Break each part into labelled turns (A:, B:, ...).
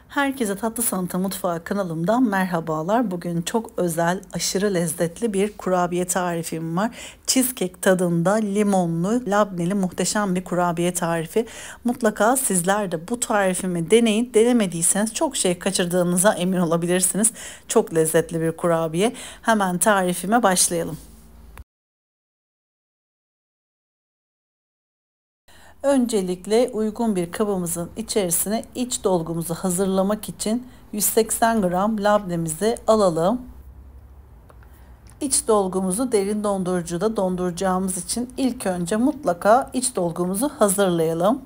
A: Herkese Tatlı Sanatı Mutfağı kanalımdan merhabalar. Bugün çok özel, aşırı lezzetli bir kurabiye tarifim var. Cheesecake tadında limonlu, labneli muhteşem bir kurabiye tarifi. Mutlaka sizler de bu tarifimi deneyin. Denemediyseniz çok şey kaçırdığınıza emin olabilirsiniz. Çok lezzetli bir kurabiye. Hemen tarifime başlayalım. Öncelikle uygun bir kabımızın içerisine iç dolgumuzu hazırlamak için 180 gram labnemizi alalım. İç dolgumuzu derin dondurucuda donduracağımız için ilk önce mutlaka iç dolgumuzu hazırlayalım.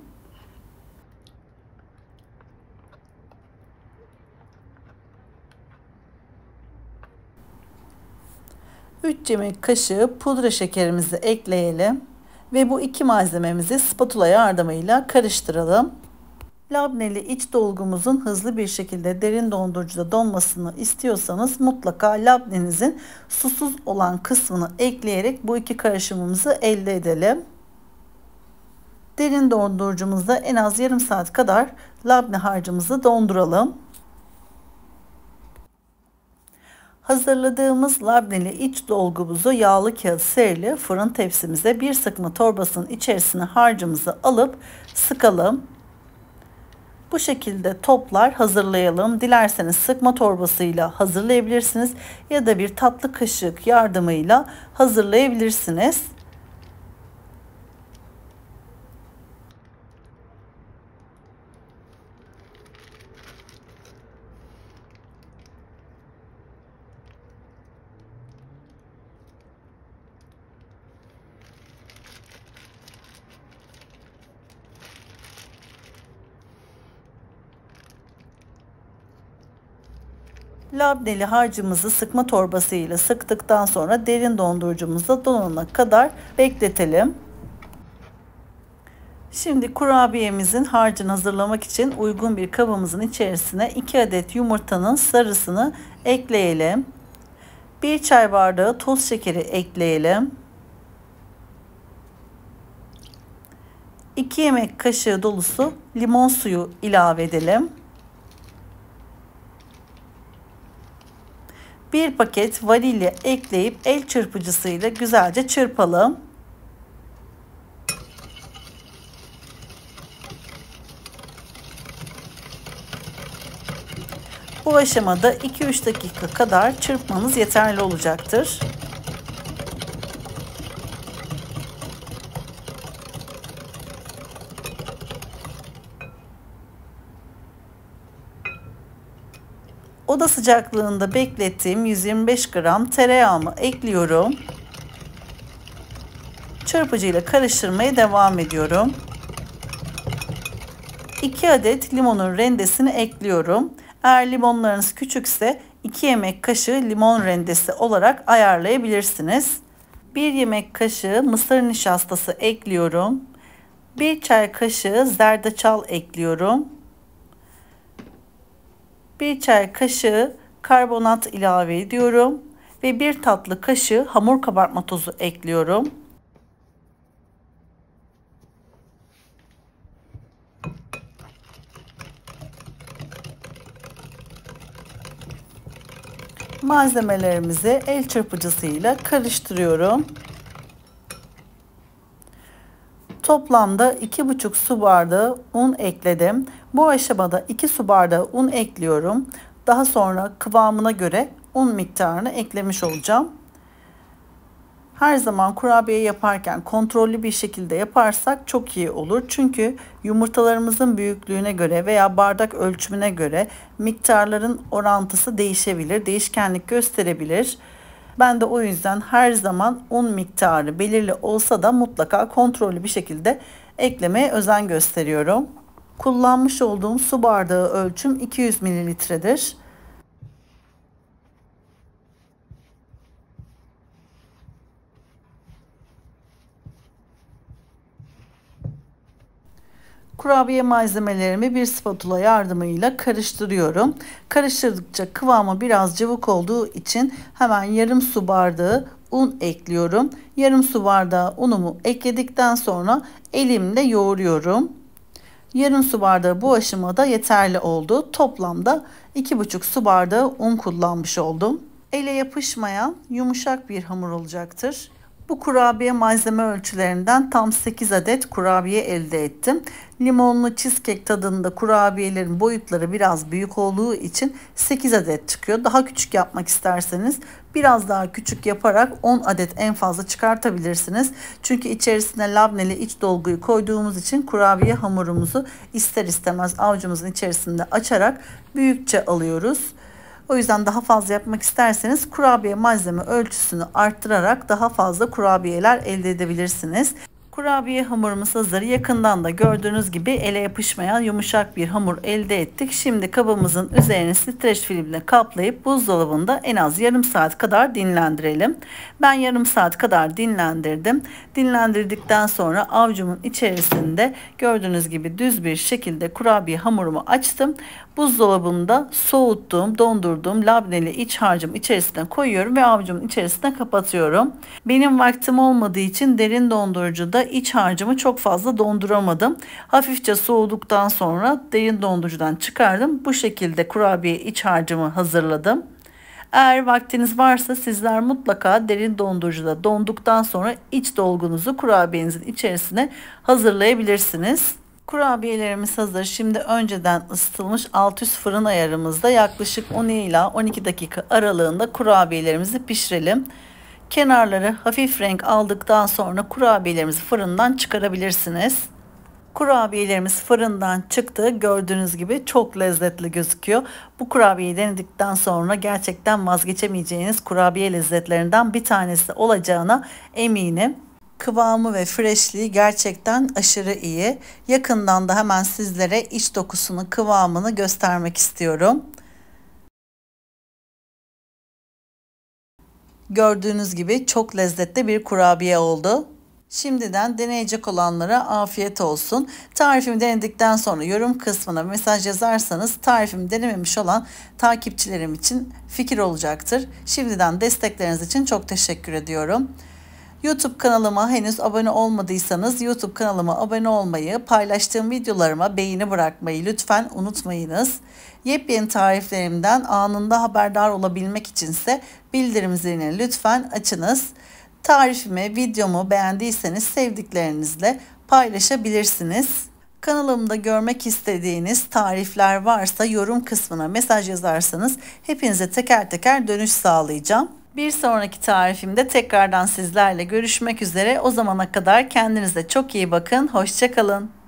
A: Üç yemek kaşığı pudra şekerimizi ekleyelim. Ve bu iki malzememizi spatula yardımıyla karıştıralım. Labneli iç dolgumuzun hızlı bir şekilde derin dondurucuda donmasını istiyorsanız mutlaka labnenizin susuz olan kısmını ekleyerek bu iki karışımımızı elde edelim. Derin dondurucumuzda en az yarım saat kadar labne harcımızı donduralım. Hazırladığımız labneli iç dolgumuzu yağlı kağıt serili fırın tepsimize bir sıkma torbasının içerisine harcımızı alıp sıkalım. Bu şekilde toplar hazırlayalım. Dilerseniz sıkma torbasıyla hazırlayabilirsiniz ya da bir tatlı kaşık yardımıyla hazırlayabilirsiniz. Labneli harcımızı sıkma torbası ile sıktıktan sonra derin dondurucumuzda donana kadar bekletelim. Şimdi kurabiyemizin harcını hazırlamak için uygun bir kabımızın içerisine 2 adet yumurtanın sarısını ekleyelim. 1 çay bardağı toz şekeri ekleyelim. 2 yemek kaşığı dolusu limon suyu ilave edelim. 1 paket vanilya ekleyip el çırpıcısıyla güzelce çırpalım. Bu aşamada 2-3 dakika kadar çırpmanız yeterli olacaktır. Oda sıcaklığında beklettiğim 125 gram tereyağımı ekliyorum. Çırpıcıyla karıştırmaya devam ediyorum. 2 adet limonun rendesini ekliyorum. Eğer limonlarınız küçükse 2 yemek kaşığı limon rendesi olarak ayarlayabilirsiniz. 1 yemek kaşığı mısır nişastası ekliyorum. 1 çay kaşığı zerdeçal ekliyorum. 1 çay kaşığı karbonat ilave ediyorum ve 1 tatlı kaşığı hamur kabartma tozu ekliyorum. Malzemelerimizi el çırpıcısıyla karıştırıyorum. Toplamda 2,5 su bardağı un ekledim. Bu aşamada 2 su bardağı un ekliyorum. Daha sonra kıvamına göre un miktarını eklemiş olacağım. Her zaman kurabiye yaparken kontrollü bir şekilde yaparsak çok iyi olur. Çünkü yumurtalarımızın büyüklüğüne göre veya bardak ölçümüne göre miktarların orantısı değişebilir, değişkenlik gösterebilir. Ben de o yüzden her zaman un miktarı belirli olsa da mutlaka kontrollü bir şekilde eklemeye özen gösteriyorum. Kullanmış olduğum su bardağı ölçüm 200 mililitredir. Kurabiye malzemelerimi bir spatula yardımıyla karıştırıyorum. Karıştırdıkça kıvamı biraz cıvık olduğu için hemen yarım su bardağı un ekliyorum. Yarım su bardağı unumu ekledikten sonra elimle yoğuruyorum. Yarım su bardağı bu aşamada yeterli oldu. Toplamda 2,5 su bardağı un kullanmış oldum. Ele yapışmayan yumuşak bir hamur olacaktır. Bu kurabiye malzeme ölçülerinden tam 8 adet kurabiye elde ettim. Limonlu cheesecake tadında kurabiyelerin boyutları biraz büyük olduğu için 8 adet çıkıyor. Daha küçük yapmak isterseniz biraz daha küçük yaparak 10 adet en fazla çıkartabilirsiniz. Çünkü içerisine labneli iç dolguyu koyduğumuz için kurabiye hamurumuzu ister istemez avucumuzun içerisinde açarak büyükçe alıyoruz. O yüzden daha fazla yapmak isterseniz kurabiye malzeme ölçüsünü arttırarak daha fazla kurabiyeler elde edebilirsiniz. Kurabiye hamurumuz hazır. Yakından da gördüğünüz gibi ele yapışmayan yumuşak bir hamur elde ettik. Şimdi kabımızın üzerini streç filmle kaplayıp buzdolabında en az yarım saat kadar dinlendirelim. Ben yarım saat kadar dinlendirdim. Dinlendirdikten sonra avucumun içerisinde gördüğünüz gibi düz bir şekilde kurabiye hamurumu açtım. Buzdolabında soğuttuğum, dondurduğum labneli iç harcımı içerisine koyuyorum ve avucumun içerisine kapatıyorum. Benim vaktim olmadığı için derin dondurucuda iç harcımı çok fazla donduramadım. Hafifçe soğuduktan sonra derin dondurucudan çıkardım. Bu şekilde kurabiye iç harcımı hazırladım. Eğer vaktiniz varsa sizler mutlaka derin dondurucuda donduktan sonra iç dolgunuzu kurabiyenizin içerisine hazırlayabilirsiniz. Kurabiyelerimiz hazır. Şimdi önceden ısıtılmış alt üst fırın ayarımızda yaklaşık 10 ila 12 dakika aralığında kurabiyelerimizi pişirelim. Kenarları hafif renk aldıktan sonra kurabiyelerimizi fırından çıkarabilirsiniz. Kurabiyelerimiz fırından çıktı. Gördüğünüz gibi çok lezzetli gözüküyor. Bu kurabiyeyi denedikten sonra gerçekten vazgeçemeyeceğiniz kurabiye lezzetlerinden bir tanesi olacağına eminim. Kıvamı ve freşliği gerçekten aşırı iyi. Yakından da hemen sizlere iç dokusunu, kıvamını göstermek istiyorum. Gördüğünüz gibi çok lezzetli bir kurabiye oldu. Şimdiden deneyecek olanlara afiyet olsun. Tarifimi denedikten sonra yorum kısmına mesaj yazarsanız tarifimi denememiş olan takipçilerim için fikir olacaktır. Şimdiden destekleriniz için çok teşekkür ediyorum. YouTube kanalıma henüz abone olmadıysanız YouTube kanalıma abone olmayı, paylaştığım videolarıma beğeni bırakmayı lütfen unutmayınız. Yepyeni tariflerimden anında haberdar olabilmek içinse bildirim zilini lütfen açınız. Tarifimi, videomu beğendiyseniz sevdiklerinizle paylaşabilirsiniz. Kanalımda görmek istediğiniz tarifler varsa yorum kısmına mesaj yazarsanız hepinize teker teker dönüş sağlayacağım. Bir sonraki tarifimde tekrardan sizlerle görüşmek üzere. O zamana kadar kendinize çok iyi bakın. Hoşça kalın.